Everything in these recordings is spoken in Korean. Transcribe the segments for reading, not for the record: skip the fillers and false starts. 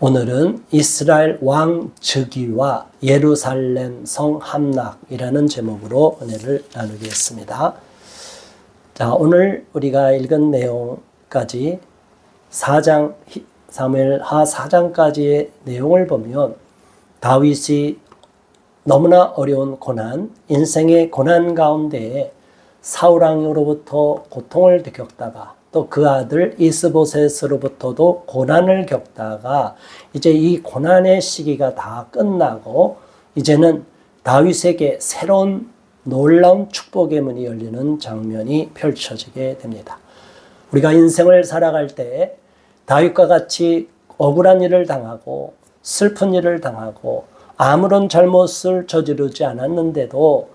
오늘은 이스라엘 왕 즉위와 예루살렘 성 함락이라는 제목으로 은혜를 나누겠습니다. 자, 오늘 우리가 읽은 내용까지 사무엘하 4장까지의 내용을 보면 다윗이 너무나 어려운 고난, 인생의 고난 가운데에 사울왕으로부터 고통을 겪다가 또 그 아들 이스보셋으로부터도 고난을 겪다가 이제 이 고난의 시기가 다 끝나고 이제는 다윗에게 새로운 놀라운 축복의 문이 열리는 장면이 펼쳐지게 됩니다. 우리가 인생을 살아갈 때 다윗과 같이 억울한 일을 당하고 슬픈 일을 당하고 아무런 잘못을 저지르지 않았는데도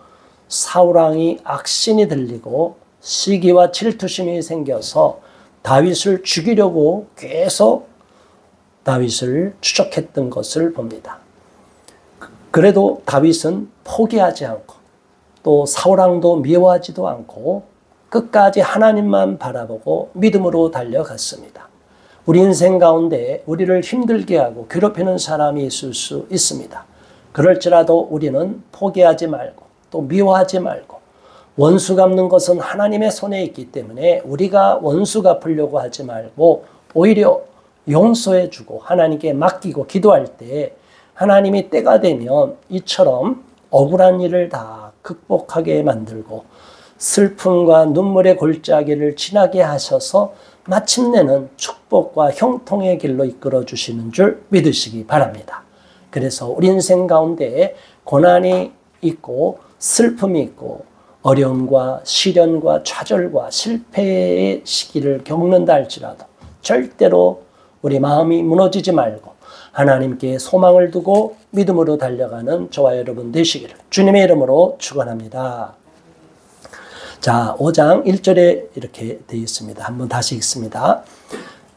사울왕이 악신이 들리고 시기와 질투심이 생겨서 다윗을 죽이려고 계속 다윗을 추적했던 것을 봅니다. 그래도 다윗은 포기하지 않고 또 사울왕도 미워하지도 않고 끝까지 하나님만 바라보고 믿음으로 달려갔습니다. 우리 인생 가운데 우리를 힘들게 하고 괴롭히는 사람이 있을 수 있습니다. 그럴지라도 우리는 포기하지 말고 또 미워하지 말고 원수 갚는 것은 하나님의 손에 있기 때문에 우리가 원수 갚으려고 하지 말고 오히려 용서해주고 하나님께 맡기고 기도할 때 하나님이 때가 되면 이처럼 억울한 일을 다 극복하게 만들고 슬픔과 눈물의 골짜기를 지나게 하셔서 마침내는 축복과 형통의 길로 이끌어 주시는 줄 믿으시기 바랍니다. 그래서 우리 인생 가운데 고난이 있고 슬픔이 있고 어려움과 시련과 좌절과 실패의 시기를 겪는다 할지라도 절대로 우리 마음이 무너지지 말고 하나님께 소망을 두고 믿음으로 달려가는 저와 여러분 되시기를 주님의 이름으로 축원합니다. 자, 5장 1절에 이렇게 되어 있습니다. 한번 다시 읽습니다.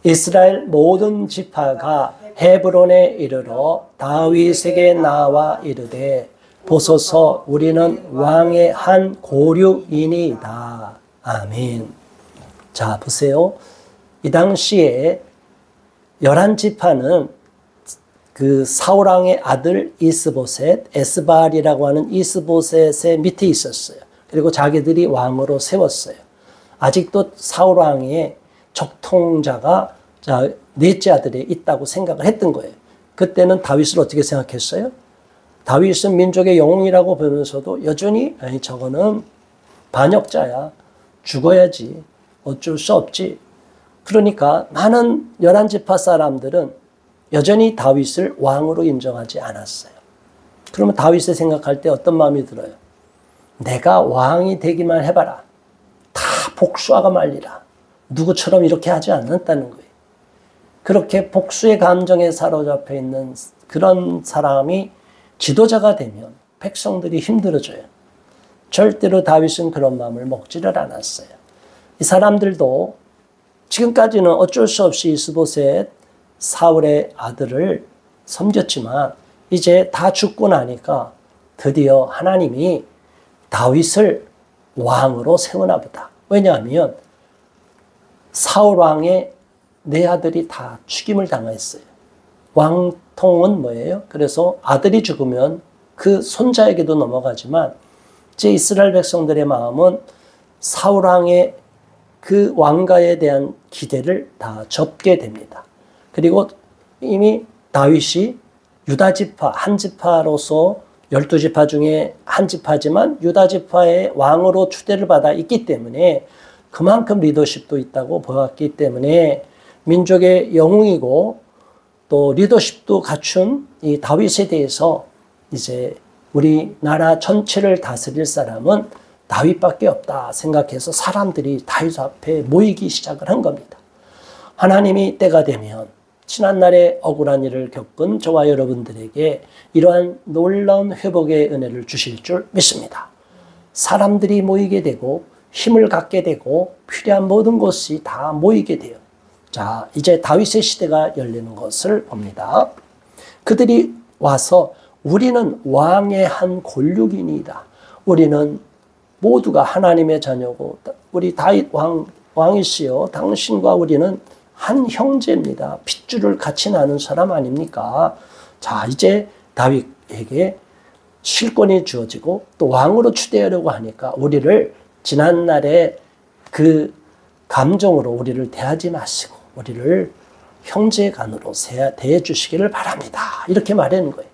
이스라엘 모든 지파가 헤브론에 이르러 다윗에게 나와 이르되 보소서 우리는 왕의 한 고류이니이다. 아멘. 자, 보세요. 이 당시에 11지파는 그 사울왕의 아들 이스보셋, 에스바알이라고 하는 이스보셋의 밑에 있었어요. 그리고 자기들이 왕으로 세웠어요. 아직도 사울왕의 적통자가 넷째 아들에 있다고 생각을 했던 거예요. 그때는 다윗을 어떻게 생각했어요? 다윗은 민족의 영웅이라고 보면서도 여전히 아니 저거는 반역자야. 죽어야지. 어쩔 수 없지. 그러니까 많은 11지파 사람들은 여전히 다윗을 왕으로 인정하지 않았어요. 그러면 다윗을 생각할 때 어떤 마음이 들어요? 내가 왕이 되기만 해봐라. 다 복수하고 말리라. 누구처럼 이렇게 하지 않았다는 거예요. 그렇게 복수의 감정에 사로잡혀 있는 그런 사람이 지도자가 되면 백성들이 힘들어져요. 절대로 다윗은 그런 마음을 먹지를 않았어요. 이 사람들도 지금까지는 어쩔 수 없이 이스보셋 사울의 아들을 섬겼지만 이제 다 죽고 나니까 드디어 하나님이 다윗을 왕으로 세우나 보다. 왜냐하면 사울 왕의 네 아들이 다 죽임을 당했어요. 왕통은 뭐예요? 그래서 아들이 죽으면 그 손자에게도 넘어가지만 이제 이스라엘 백성들의 마음은 사울 왕의 그 왕가에 대한 기대를 다 접게 됩니다. 그리고 이미 다윗이 유다지파 한 지파로서 12지파 중에 한 지파지만 유다지파의 왕으로 추대를 받아 있기 때문에 그만큼 리더십도 있다고 보았기 때문에 민족의 영웅이고 또 리더십도 갖춘 이 다윗에 대해서 이제 우리나라 전체를 다스릴 사람은 다윗밖에 없다 생각해서 사람들이 다윗 앞에 모이기 시작을 한 겁니다. 하나님이 때가 되면 지난날에 억울한 일을 겪은 저와 여러분들에게 이러한 놀라운 회복의 은혜를 주실 줄 믿습니다. 사람들이 모이게 되고 힘을 갖게 되고 필요한 모든 것이 다 모이게 돼요. 자, 이제 다윗의 시대가 열리는 것을 봅니다. 그들이 와서 우리는 왕의 한 권력이니이다. 우리는 모두가 하나님의 자녀고 우리 다윗 왕이시여 당신과 우리는 한 형제입니다. 핏줄을 같이 나눈 사람 아닙니까? 자, 이제 다윗에게 실권이 주어지고 또 왕으로 추대하려고 하니까 우리를 지난날의 그 감정으로 우리를 대하지 마시고 우리를 형제간으로 대해주시기를 바랍니다. 이렇게 말하는 거예요.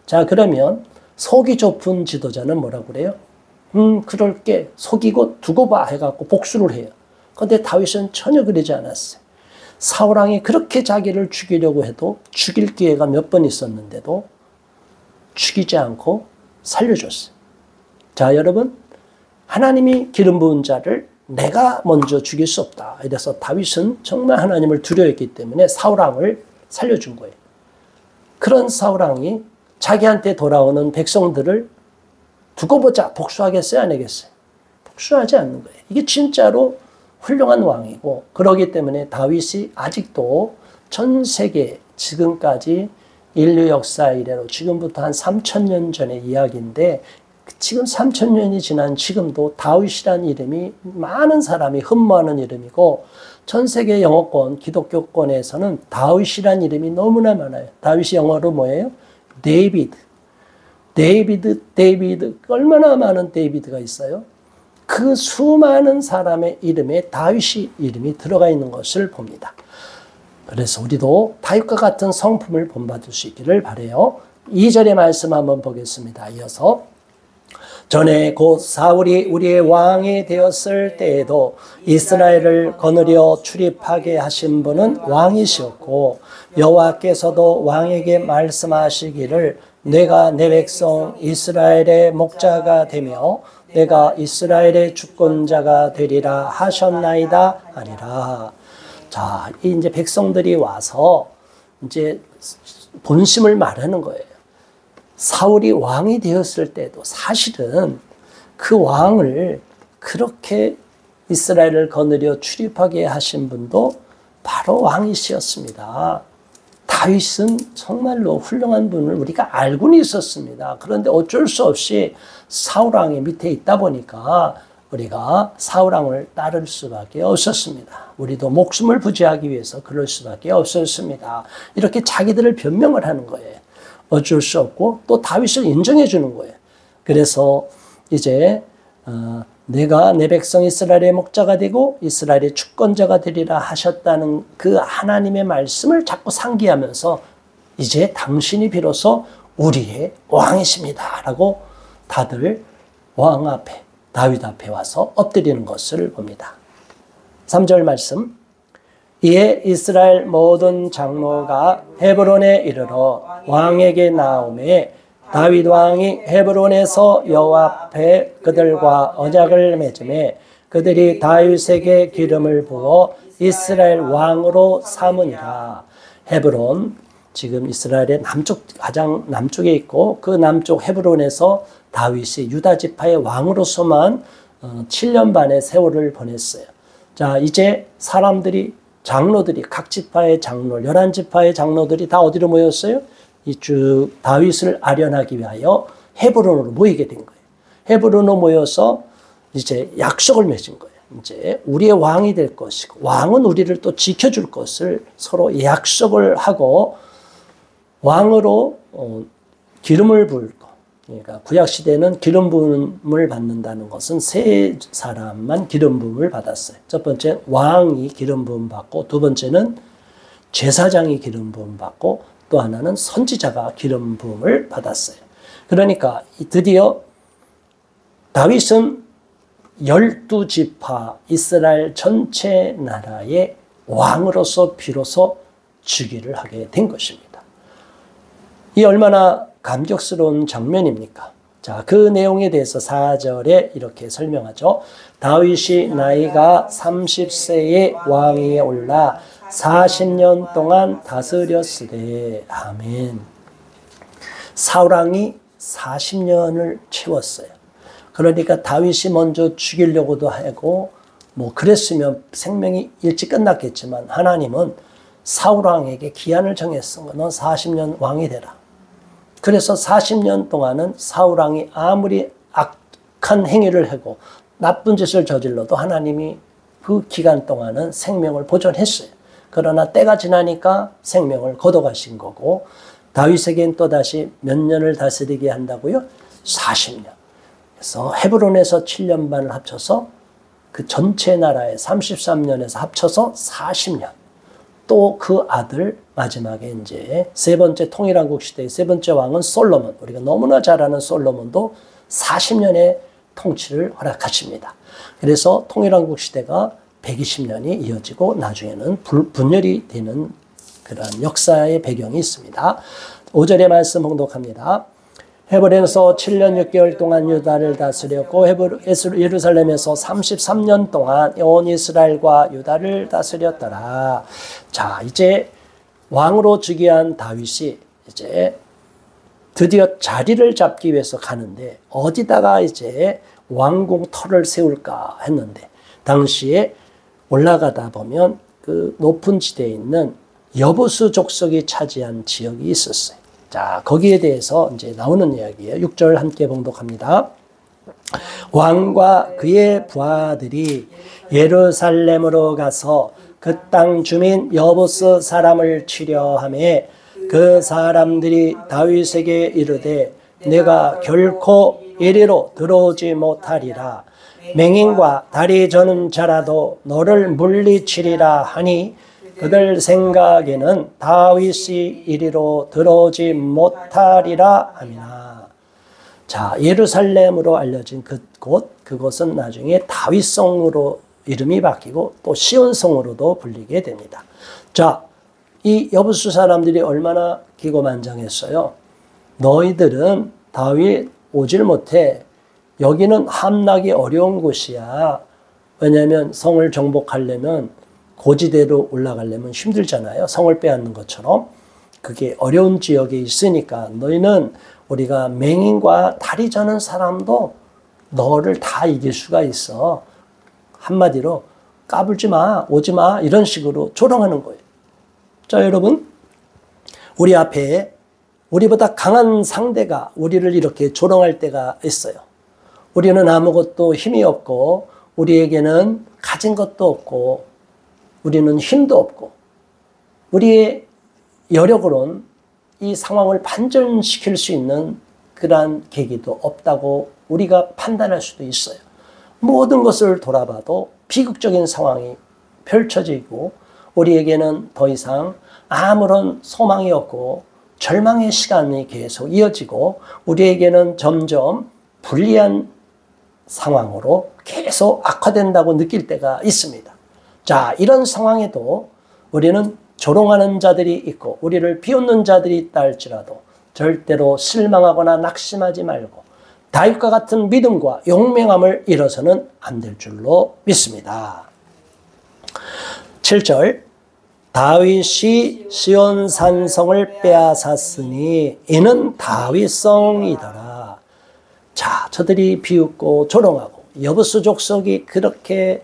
자, 그러면 속이 좁은 지도자는 뭐라고 그래요? 그럴게 속이고 두고 봐 해갖고 복수를 해요. 그런데 다윗은 전혀 그러지 않았어요. 사울왕이 그렇게 자기를 죽이려고 해도 죽일 기회가 몇 번 있었는데도 죽이지 않고 살려줬어요. 자, 여러분, 하나님이 기름 부은 자를 내가 먼저 죽일 수 없다. 이래서 다윗은 정말 하나님을 두려워했기 때문에 사울왕을 살려준 거예요. 그런 사울왕이 자기한테 돌아오는 백성들을 두고 보자 복수하겠어요? 안 하겠어요? 복수하지 않는 거예요. 이게 진짜로 훌륭한 왕이고 그러기 때문에 다윗이 아직도 전 세계 지금까지 인류 역사 이래로 지금부터 한 3000년 전의 이야기인데 지금 3000년이 지난 지금도 다윗이라는 이름이 많은 사람이 흠모하는 이름이고 전 세계 영어권, 기독교권에서는 다윗이라는 이름이 너무나 많아요. 다윗이 영어로 뭐예요? 데이비드. 데이비드. 얼마나 많은 데이비드가 있어요? 그 수많은 사람의 이름에 다윗이 이름이 들어가 있는 것을 봅니다. 그래서 우리도 다윗과 같은 성품을 본받을 수 있기를 바라요. 2절의 말씀 한번 보겠습니다. 이어서 전에 곧 사울이 우리의 왕이 되었을 때에도 이스라엘을 거느려 출입하게 하신 분은 왕이시었고 여호와께서도 왕에게 말씀하시기를 내가 내 백성 이스라엘의 목자가 되며 내가 이스라엘의 주권자가 되리라 하셨나이다 아니라. 자, 이제 백성들이 와서 이제 본심을 말하는 거예요. 사울이 왕이 되었을 때도 사실은 그 왕을 그렇게 이스라엘을 거느려 출입하게 하신 분도 바로 왕이시였습니다. 다윗은 정말로 훌륭한 분을 우리가 알고는 있었습니다. 그런데 어쩔 수 없이 사울왕의 밑에 있다 보니까 우리가 사울왕을 따를 수밖에 없었습니다. 우리도 목숨을 부지하기 위해서 그럴 수밖에 없었습니다. 이렇게 자기들을 변명을 하는 거예요. 어쩔 수 없고 또 다윗을 인정해 주는 거예요. 그래서 이제 내가 내 백성 이스라엘의 목자가 되고 이스라엘의 주권자가 되리라 하셨다는 그 하나님의 말씀을 자꾸 상기하면서 이제 당신이 비로소 우리의 왕이십니다 라고 다들 왕 앞에 다윗 앞에 와서 엎드리는 것을 봅니다. 3절 말씀 이에 이스라엘 모든 장로가 헤브론에 이르러 왕에게 나오매 다윗 왕이 헤브론에서 여호와 앞에 그들과 언약을 맺음에 그들이 다윗에게 기름을 부어 이스라엘 왕으로 삼으니라. 헤브론 지금 이스라엘의 가장 남쪽에 있고 그 남쪽 헤브론에서 다윗이 유다 지파의 왕으로서만 7년 반의 세월을 보냈어요. 자, 이제 사람들이 장로들이 각 지파의 장로 11지파의 장로들이 다 어디로 모였어요? 쭉 다윗을 아련하기 위하여 헤브론으로 모이게 된 거예요. 헤브론으로 모여서 이제 약속을 맺은 거예요. 이제 우리의 왕이 될 것이고 왕은 우리를 또 지켜줄 것을 서로 약속을 하고 왕으로 기름을 부을 것. 그러니까 구약 시대는 기름 부음을 받는다는 것은 세 사람만 기름 부음을 받았어요. 첫 번째 왕이 기름 부음 받고 두 번째는 제사장이 기름 부음 받고 또 하나는 선지자가 기름 부음을 받았어요. 그러니까 드디어 다윗은 12지파 이스라엘 전체 나라의 왕으로서 비로소 즉위를 하게 된 것입니다. 이 얼마나 감격스러운 장면입니까? 자, 그 내용에 대해서 4절에 이렇게 설명하죠. 다윗이 나이가 30세에 왕위에 올라 40년 동안 다스렸으되. 아멘. 사울왕이 40년을 채웠어요. 그러니까 다윗이 먼저 죽이려고도 하고 뭐 그랬으면 생명이 일찍 끝났겠지만 하나님은 사울왕에게 기한을 정했어. 넌 40년 왕이 되라. 그래서 40년 동안은 사울왕이 아무리 악한 행위를 하고 나쁜 짓을 저질러도 하나님이 그 기간 동안은 생명을 보존했어요. 그러나 때가 지나니까 생명을 거둬가신 거고, 다윗에겐 또다시 몇 년을 다스리게 한다고요? 40년. 그래서 헤브론에서 7년 반을 합쳐서 그 전체 나라의 33년에서 합쳐서 40년. 또 그 아들 마지막에 이제 세 번째 통일왕국 시대의 세 번째 왕은 솔로몬. 우리가 너무나 잘 아는 솔로몬도 40년의 통치를 허락하십니다. 그래서 통일왕국 시대가 120년이 이어지고 나중에는 분열이 되는 그런 역사의 배경이 있습니다. 5절의 말씀 봉독합니다. 헤브론에서 7년 6개월 동안 유다를 다스렸고 예루살렘에서 33년 동안 온 이스라엘과 유다를 다스렸더라. 자, 이제 왕으로 즉위한 다윗이 이제 드디어 자리를 잡기 위해서 가는데 어디다가 이제 왕궁 터를 세울까 했는데, 당시에 올라가다 보면 그 높은 지대에 있는 여부수 족속이 차지한 지역이 있었어요. 자, 거기에 대해서 이제 나오는 이야기예요. 6절 함께 봉독합니다. 왕과 그의 부하들이 예루살렘으로 가서 그 땅 주민 여부스 사람을 치려하매 그 사람들이 다윗에게 이르되 내가 결코 이리로 들어오지 못하리라. 맹인과 다리 저는 자라도 너를 물리치리라 하니 그들 생각에는 다윗이 이리로 들어오지 못하리라 하미나. 자, 예루살렘으로 알려진 그곳은 나중에 다윗성으로 이름이 바뀌고 또 시온성으로도 불리게 됩니다. 자, 이 여부수 사람들이 얼마나 기고만장했어요. 너희들은 다윗 오질 못해. 여기는 함락이 어려운 곳이야. 왜냐하면 성을 정복하려면 고지대로 올라가려면 힘들잖아요. 성을 빼앗는 것처럼. 그게 어려운 지역에 있으니까 너희는 우리가 맹인과 다리 저는 사람도 너를 다 이길 수가 있어. 한마디로 까불지 마, 오지 마, 이런 식으로 조롱하는 거예요. 자, 여러분, 우리 앞에 우리보다 강한 상대가 우리를 이렇게 조롱할 때가 있어요. 우리는 아무것도 힘이 없고 우리에게는 가진 것도 없고 우리는 힘도 없고 우리의 여력으로는 이 상황을 반전시킬 수 있는 그러한 계기도 없다고 우리가 판단할 수도 있어요. 모든 것을 돌아봐도 비극적인 상황이 펼쳐지고 우리에게는 더 이상 아무런 소망이 없고 절망의 시간이 계속 이어지고 우리에게는 점점 불리한 상황으로 계속 악화된다고 느낄 때가 있습니다. 자, 이런 상황에도 우리는 조롱하는 자들이 있고 우리를 비웃는 자들이 있다 할지라도 절대로 실망하거나 낙심하지 말고 다윗과 같은 믿음과 용맹함을 잃어서는 안 될 줄로 믿습니다. 7절, 다윗이 시온 산성을 빼앗았으니 이는 다윗성이더라. 자, 저들이 비웃고 조롱하고 여부수 족속이 그렇게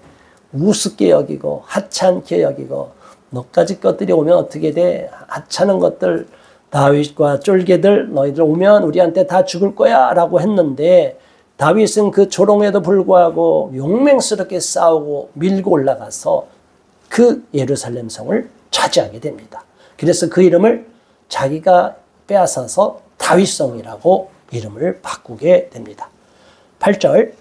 우습게 여기고 하찮게 여기고 너까지 것들이 오면 어떻게 돼? 하찮은 것들, 다윗과 쫄개들 너희들 오면 우리한테 다 죽을 거야 라고 했는데 다윗은 그 조롱에도 불구하고 용맹스럽게 싸우고 밀고 올라가서 그 예루살렘 성을 차지하게 됩니다. 그래서 그 이름을 자기가 빼앗아서 다윗성이라고 이름을 바꾸게 됩니다. 8절,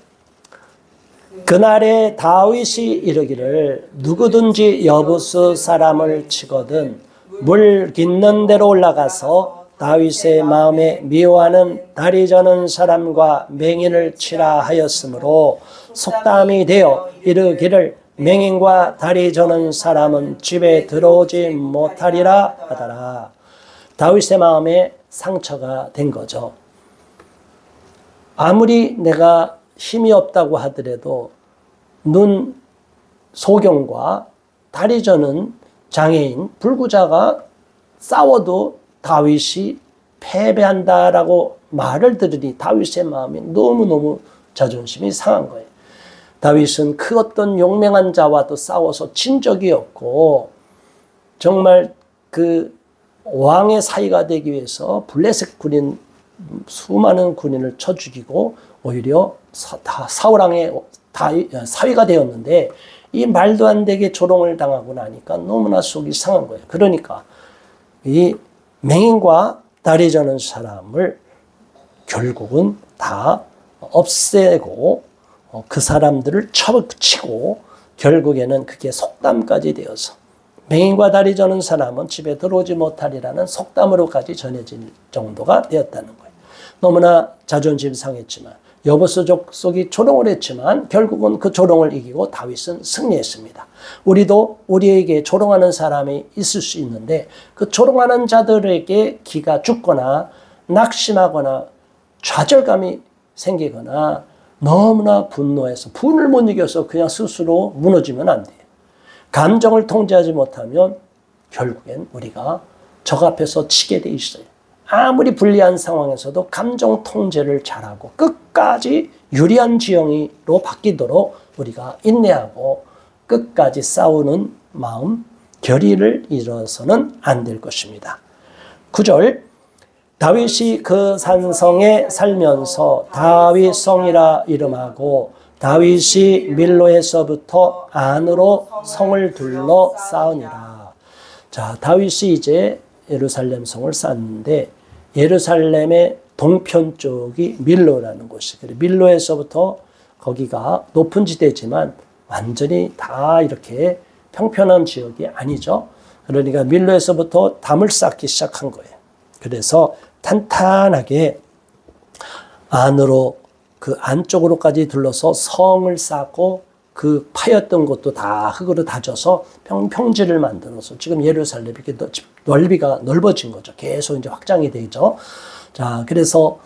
그날에 다윗이 이르기를 누구든지 여부수 사람을 치거든 물 깃는 데로 올라가서 다윗의 마음에 미워하는 다리 저는 사람과 맹인을 치라 하였으므로 속담이 되어 이르기를 맹인과 다리 저는 사람은 집에 들어오지 못하리라 하더라. 다윗의 마음에 상처가 된 거죠. 아무리 내가 힘이 없다고 하더라도 눈 소경과 다리 저는 장애인, 불구자가 싸워도 다윗이 패배한다라고 말을 들으니 다윗의 마음이 너무너무 자존심이 상한 거예요. 다윗은 그 어떤 용맹한 자와도 싸워서 진 적이 없고 정말 그 왕의 사위가 되기 위해서 블레셋 군인 수많은 군인을 쳐 죽이고 오히려 사울왕의 사위가 되었는데 이 말도 안 되게 조롱을 당하고 나니까 너무나 속이 상한 거예요. 그러니까 이 맹인과 다리 저는 사람을 결국은 다 없애고 그 사람들을 쳐치고 결국에는 그게 속담까지 되어서 맹인과 다리 저는 사람은 집에 들어오지 못하리라는 속담으로까지 전해질 정도가 되었다는 거예요. 너무나 자존심 상했지만 여보스 족속이 조롱을 했지만 결국은 그 조롱을 이기고 다윗은 승리했습니다. 우리도 우리에게 조롱하는 사람이 있을 수 있는데 그 조롱하는 자들에게 기가 죽거나 낙심하거나 좌절감이 생기거나 너무나 분노해서 분을 못 이겨서 그냥 스스로 무너지면 안 돼요. 감정을 통제하지 못하면 결국엔 우리가 적 앞에서 치게 돼 있어요. 아무리 불리한 상황에서도 감정 통제를 잘하고 끝까지 유리한 지형으로 바뀌도록 우리가 인내하고 끝까지 싸우는 마음, 결의를 잃어서는 안 될 것입니다. 9절 다윗이 그 산성에 살면서 다윗성이라 이름하고 다윗이 밀로에서부터 안으로 성을 둘러 쌓으니라. 자, 다윗이 이제 예루살렘 성을 쌓는데 예루살렘의 동편 쪽이 밀로라는 곳이. 밀로에서부터 거기가 높은 지대지만 완전히 다 이렇게 평평한 지역이 아니죠. 그러니까 밀로에서부터 담을 쌓기 시작한 거예요. 그래서 탄탄하게 안으로 그 안쪽으로까지 둘러서 성을 쌓고 그 파였던 곳도 다 흙으로 다져서 평지를 만들어서 지금 예루살렘이 이렇게 넓이가 넓어진 거죠. 계속 이제 확장이 되죠. 자, 그래서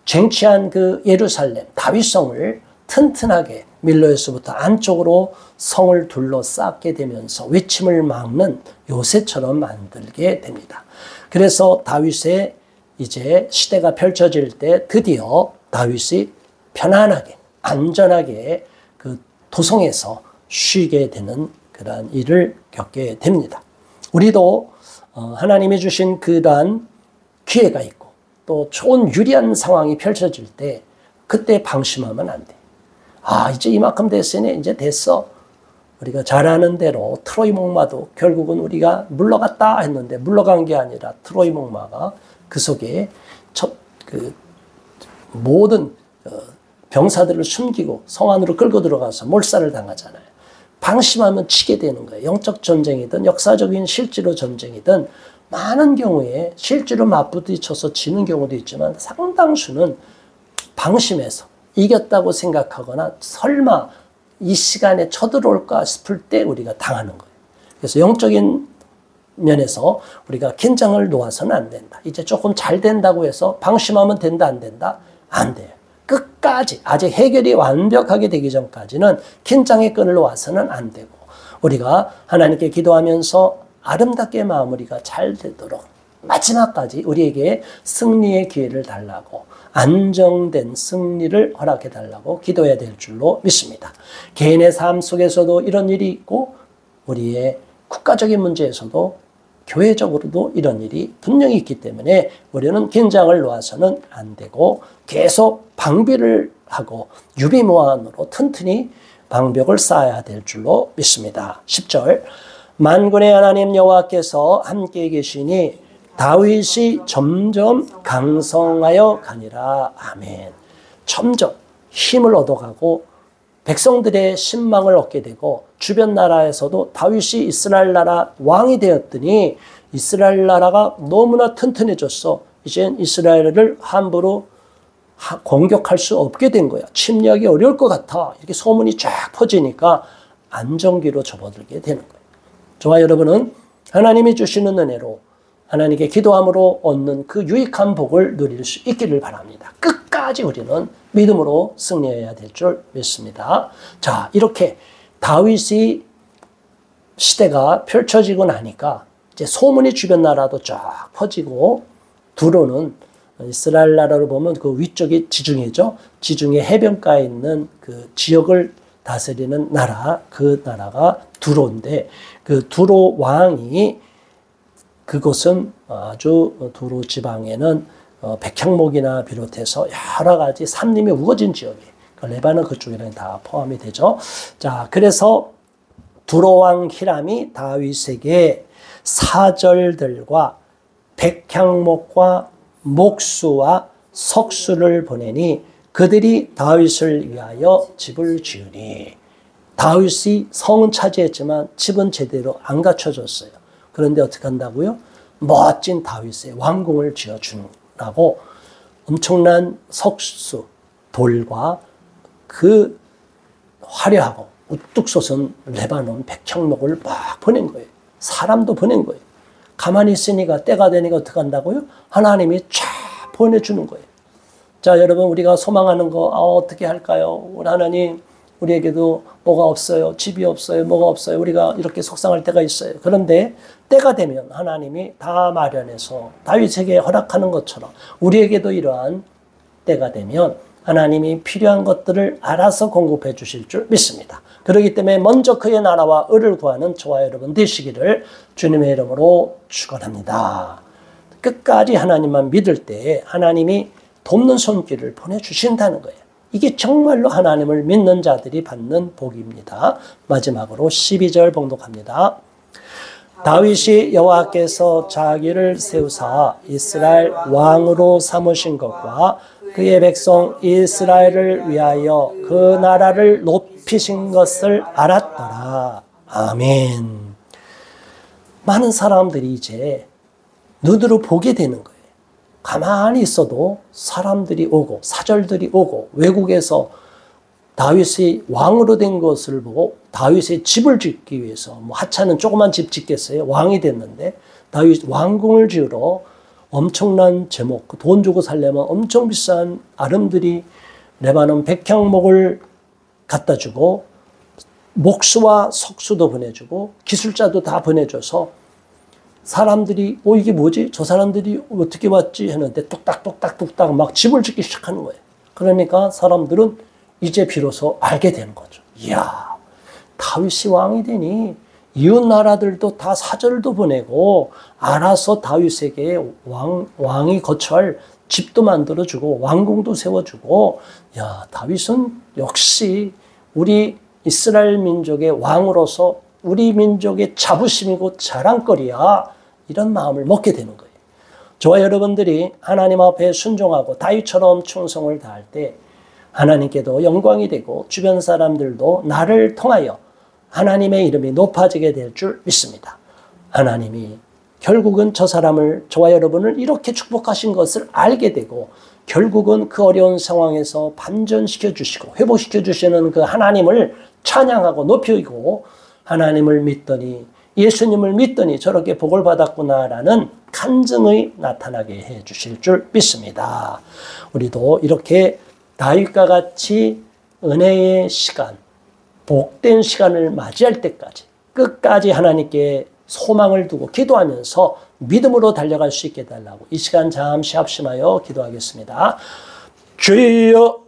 쟁취한 그 예루살렘 다윗성을 튼튼하게 밀로에서부터 안쪽으로 성을 둘러싸게 되면서 외침을 막는 요새처럼 만들게 됩니다. 그래서 다윗의 이제 시대가 펼쳐질 때 드디어 다윗이 편안하게 안전하게 그 도성에서 쉬게 되는 그러한 일을 겪게 됩니다. 우리도 하나님이 주신 그러한 기회가 있고 또 좋은 유리한 상황이 펼쳐질 때 그때 방심하면 안 돼. 아, 이제 이만큼 됐으니 이제 됐어. 우리가 잘 아는 대로 트로이 목마도 결국은 우리가 물러갔다 했는데 물러간 게 아니라 트로이 목마가 그 속에 모든 병사들을 숨기고 성 안으로 끌고 들어가서 몰살을 당하잖아요. 방심하면 치게 되는 거예요. 영적 전쟁이든 역사적인 실제로 전쟁이든 많은 경우에 실제로 맞부딪혀서 지는 경우도 있지만 상당수는 방심해서 이겼다고 생각하거나 설마 이 시간에 쳐들어올까 싶을 때 우리가 당하는 거예요. 그래서 영적인 면에서 우리가 긴장을 놓아서는 안 된다. 이제 조금 잘 된다고 해서 방심하면 된다 안 된다? 안 돼요. 끝까지 아직 해결이 완벽하게 되기 전까지는 긴장의 끈을 놓아서는 안 되고 우리가 하나님께 기도하면서 아름답게 마무리가 잘 되도록 마지막까지 우리에게 승리의 기회를 달라고 안정된 승리를 허락해 달라고 기도해야 될 줄로 믿습니다. 개인의 삶 속에서도 이런 일이 있고 우리의 국가적인 문제에서도 교회적으로도 이런 일이 분명히 있기 때문에 우리는 긴장을 놓아서는 안 되고 계속 방비를 하고 유비무환으로 튼튼히 방벽을 쌓아야 될 줄로 믿습니다. 10절 만군의 하나님 여호와께서 함께 계시니 다윗이 점점 강성하여 가니라. 아멘. 점점 힘을 얻어가고 백성들의 신망을 얻게 되고 주변 나라에서도 다윗이 이스라엘 나라 왕이 되었더니 이스라엘 나라가 너무나 튼튼해졌어. 이젠 이스라엘을 함부로 공격할 수 없게 된 거야. 침략이 어려울 것 같아. 이렇게 소문이 쫙 퍼지니까 안정기로 접어들게 되는 거예요. 저와 여러분은 하나님이 주시는 은혜로 하나님께 기도함으로 얻는 그 유익한 복을 누릴 수 있기를 바랍니다. 끝까지 우리는 믿음으로 승리해야 될 줄 믿습니다. 자, 이렇게 다윗이 시대가 펼쳐지고 나니까 이제 소문이 주변 나라도 쫙 퍼지고 두로는 이스라엘 나라로 보면 그 위쪽이 지중해죠. 지중해 해변가에 있는 그 지역을 다스리는 나라, 그 나라가 두로인데 그 두로 왕이 그곳은 아주 두로 지방에는 백향목이나 비롯해서 여러 가지 산림이 우거진 지역이에요. 레바논 그쪽에는 다 포함이 되죠. 자, 그래서 두로왕 히람이 다윗에게 사절들과 백향목과 목수와 석수를 보내니 그들이 다윗을 위하여 집을 지으니, 다윗이 성은 차지했지만 집은 제대로 안 갖춰졌어요. 그런데 어떻게 한다고요? 멋진 다윗의 왕궁을 지어주라고 엄청난 석수, 돌과 그 화려하고 우뚝 솟은 레바논 백향목을 막 보낸 거예요. 사람도 보낸 거예요. 가만히 있으니까 때가 되니까 어떻게 한다고요? 하나님이 쫙 보내주는 거예요. 자, 여러분, 우리가 소망하는 거 어떻게 할까요? 우리 하나님, 우리에게도 뭐가 없어요. 집이 없어요. 뭐가 없어요. 우리가 이렇게 속상할 때가 있어요. 그런데 때가 되면 하나님이 다 마련해서 다윗에게 허락하는 것처럼 우리에게도 이러한 때가 되면 하나님이 필요한 것들을 알아서 공급해 주실 줄 믿습니다. 그렇기 때문에 먼저 그의 나라와 의를 구하는 저와 여러분 되시기를 주님의 이름으로 축원합니다. 끝까지 하나님만 믿을 때 하나님이 돕는 손길을 보내주신다는 거예요. 이게 정말로 하나님을 믿는 자들이 받는 복입니다. 마지막으로 12절 봉독합니다. 다윗이 여호와께서 자기를 세우사 이스라엘 왕으로 삼으신 것과 그의 백성 이스라엘을 위하여 그 나라를 높이신 것을 알았더라. 아멘. 많은 사람들이 이제 눈으로 보게 되는 거예요. 가만히 있어도 사람들이 오고 사절들이 오고 외국에서 다윗이 왕으로 된 것을 보고 다윗의 집을 짓기 위해서, 뭐 하찮은 조그만 집 짓겠어요? 왕이 됐는데 다윗 왕궁을 지으러 엄청난 제목, 돈 주고 살려면 엄청 비싼 아름드리 레바논 백향목을 갖다 주고 목수와 석수도 보내주고 기술자도 다 보내줘서 사람들이 이게 뭐지? 저 사람들이 어떻게 왔지? 했는데 뚝딱뚝딱뚝딱 막 집을 짓기 시작하는 거예요. 그러니까 사람들은 이제 비로소 알게 되는 거죠. 이야, 다윗이 왕이 되니 이웃 나라들도 다 사절도 보내고 알아서 다윗에게 왕이 거처할 집도 만들어주고 왕궁도 세워주고, 야, 다윗은 역시 우리 이스라엘 민족의 왕으로서 우리 민족의 자부심이고 자랑거리야, 이런 마음을 먹게 되는 거예요. 저와 여러분들이 하나님 앞에 순종하고 다윗처럼 충성을 다할 때 하나님께도 영광이 되고 주변 사람들도 나를 통하여 하나님의 이름이 높아지게 될 줄 믿습니다. 하나님이 결국은 저 사람을, 저와 여러분을 이렇게 축복하신 것을 알게 되고 결국은 그 어려운 상황에서 반전시켜 주시고 회복시켜 주시는 그 하나님을 찬양하고 높이고, 하나님을 믿더니 예수님을 믿더니 저렇게 복을 받았구나라는 간증이 나타나게 해 주실 줄 믿습니다. 우리도 이렇게 다윗과 같이 은혜의 시간, 복된 시간을 맞이할 때까지 끝까지 하나님께 소망을 두고 기도하면서 믿음으로 달려갈 수 있게 해달라고 이 시간 잠시 합심하여 기도하겠습니다. 주여